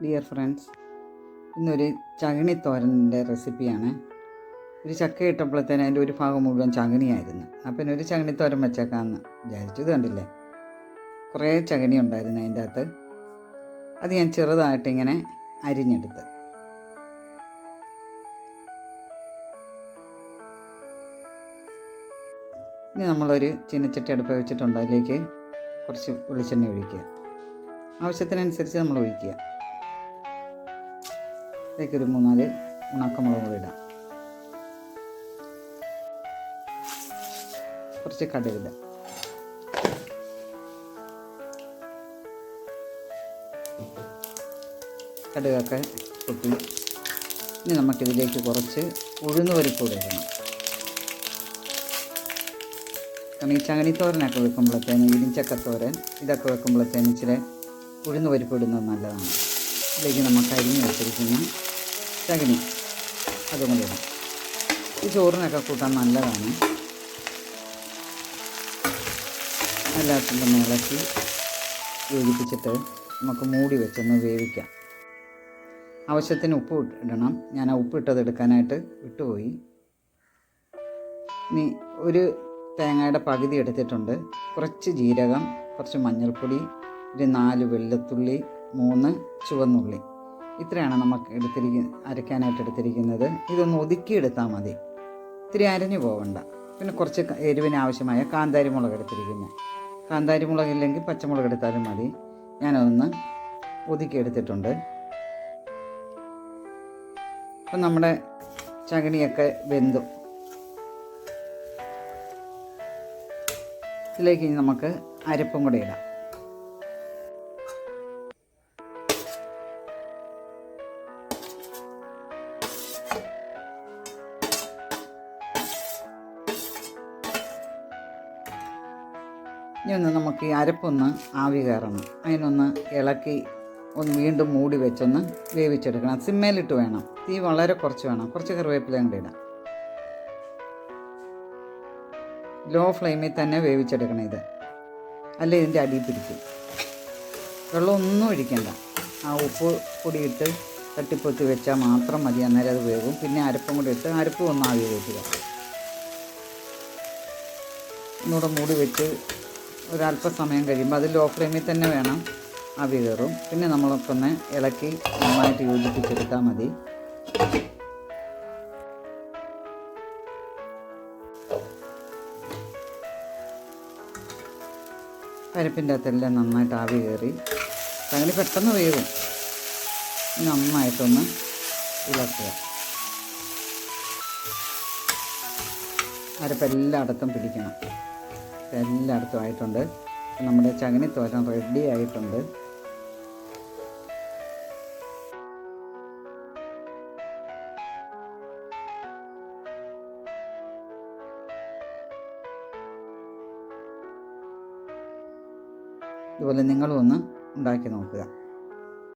Dear friends, ഇന്നൊരു ചകിണിത്തോരൻ്റെ റെസിപ്പിയാണ്. ഒരു ചക്ക ഇട്ടപ്പോഴത്തേന് അതിൻ്റെ ഒരു ഭാഗം മുഴുവൻ ചകിണിയായിരുന്നു. അപ്പം ഒരു ചകിണിത്തോരൻ വെച്ചേക്കാമെന്ന് വിചാരിച്ചു. ഇത് കണ്ടില്ലേ, കുറേ ചകിണി ഉണ്ടായിരുന്നു അതിൻ്റെ അകത്ത്. അത് ഞാൻ ചെറുതായിട്ടിങ്ങനെ അരിഞ്ഞെടുത്ത് ഇനി നമ്മളൊരു ചീനച്ചട്ടി അടുപ്പ് വെച്ചിട്ടുണ്ട്. അതിലേക്ക് കുറച്ച് വെളിച്ചെണ്ണ ഒഴിക്കുക. ആവശ്യത്തിനനുസരിച്ച് നമ്മൾ ഒഴിക്കുക. അതിലേക്കൊരു 3-4 ഉണക്കമുളക് കൂടി ഇടാം. കുറച്ച് കടുകിട. കടുകൊക്കെ പൊട്ടി. ഇനി നമുക്കിതിലേക്ക് കുറച്ച് ഉഴുന്ന് പരിപ്പ് കൂടെ ഇടണം. കാരണം ഈ ചകിണിത്തോരനൊക്കെ വെക്കുമ്പോഴത്തേന്, ഇടിഞ്ചക്കത്തോരൻ ഇതൊക്കെ വെക്കുമ്പോഴത്തേന് ഇച്ചിരി ഉഴുന്ന് പരിപ്പ് ഇടുന്നത് നല്ലതാണ്. ഇതിലേക്ക് നമുക്ക് അരിഞ്ഞ് വെച്ചിരിക്കുന്ന ചകിണി അതും കൂടി ഇടാം. ഈ ചോറിനൊക്കെ കൂട്ടാൻ നല്ലതാണ്. എല്ലാത്തിൻ്റെ ഇളക്കി യോജിപ്പിച്ചിട്ട് നമുക്ക് മൂടി വെച്ചൊന്ന് വേവിക്കാം. ആവശ്യത്തിന് ഉപ്പ് ഇടണം. ഞാൻ ആ ഉപ്പ് ഇട്ടത് എടുക്കാനായിട്ട് വിട്ടുപോയി. ഇനി ഒരു തേങ്ങയുടെ പകുതി എടുത്തിട്ടുണ്ട്. കുറച്ച് ജീരകം, കുറച്ച് മഞ്ഞൾപ്പൊടി, ഒരു 4 വെളുത്തുള്ളി, 3 ചുവന്നുള്ളി. ഇത്രയാണ് നമുക്ക് അരയ്ക്കാനായിട്ട് എടുത്തിരിക്കുന്നത്. ഇതൊന്ന് ഒതുക്കിയെടുത്താൽ മതി, ഇത്തിരി അരഞ്ഞു പോകണ്ട. പിന്നെ കുറച്ച് എരിവിന് ആവശ്യമായ കാന്താരി മുളക് എടുത്തിരിക്കുന്നത്. കാന്താരി മുളക് ഇല്ലെങ്കിൽ പച്ചമുളക് എടുത്താലും മതി. ഞാനതൊന്ന് ഒതുക്കിയെടുത്തിട്ടുണ്ട്. അപ്പം നമ്മുടെ ചകിണിയൊക്കെ വെന്തു. ഇതിലേക്ക് നമുക്ക് അരപ്പും കൂടെ ഇടാം. ഇനി നമുക്ക് ഈ അരപ്പൊന്ന് ആവി കയറണം. അതിനൊന്ന് ഇളക്കി ഒന്ന് വീണ്ടും മൂടി വെച്ചൊന്ന് വേവിച്ചെടുക്കണം. സിമ്മേലിട്ട് വേണം. തീ വളരെ കുറച്ച് വേണം. കുറച്ച് കറിവേപ്പിലയും കൂടി ഇടാം. ലോ ഫ്ലെയിമിൽ തന്നെ വേവിച്ചെടുക്കണം ഇത്, അല്ല ഇതിൻ്റെ അടിയിൽ പിടിക്കും. വെള്ളമൊന്നും ഒഴിക്കണ്ട. ആ ഉപ്പ് പൊടിയിട്ട് തട്ടിപ്പൊത്തി വെച്ചാൽ മാത്രം മതി. അന്നേരം അത് വേവും. പിന്നെ അരപ്പും കൂടി ഇട്ട് അരപ്പും ഒന്ന് ആവി കയറ്റുക. ഒന്നുകൂടെ മൂടി വെച്ച് ഒരല്പസമയം കഴിയുമ്പോൾ അത് ലോ ഫ്ലെയിമിൽ തന്നെ വേണം, ആവി കയറും. പിന്നെ നമ്മളൊക്കെ ഇളക്കി നന്നായിട്ട് യോജിപ്പിച്ചെടുത്താൽ മതി. പരിപ്പിൻ്റെ അകത്തെല്ലാം നന്നായിട്ട് ആവി കയറി അങ്ങനെ പെട്ടെന്ന് വേവും. നന്നായിട്ടൊന്ന് ഇളക്കുക. അരപ്പ് എല്ലായിടത്തും പിടിക്കണം. എല്ലായിടത്തും ആയിട്ടുണ്ട്. നമ്മുടെ ചകിണിത്തോരൻ റെഡി ആയിട്ടുണ്ട്. ഇതുപോലെ നിങ്ങളും ഒന്ന് ഉണ്ടാക്കി നോക്കുക.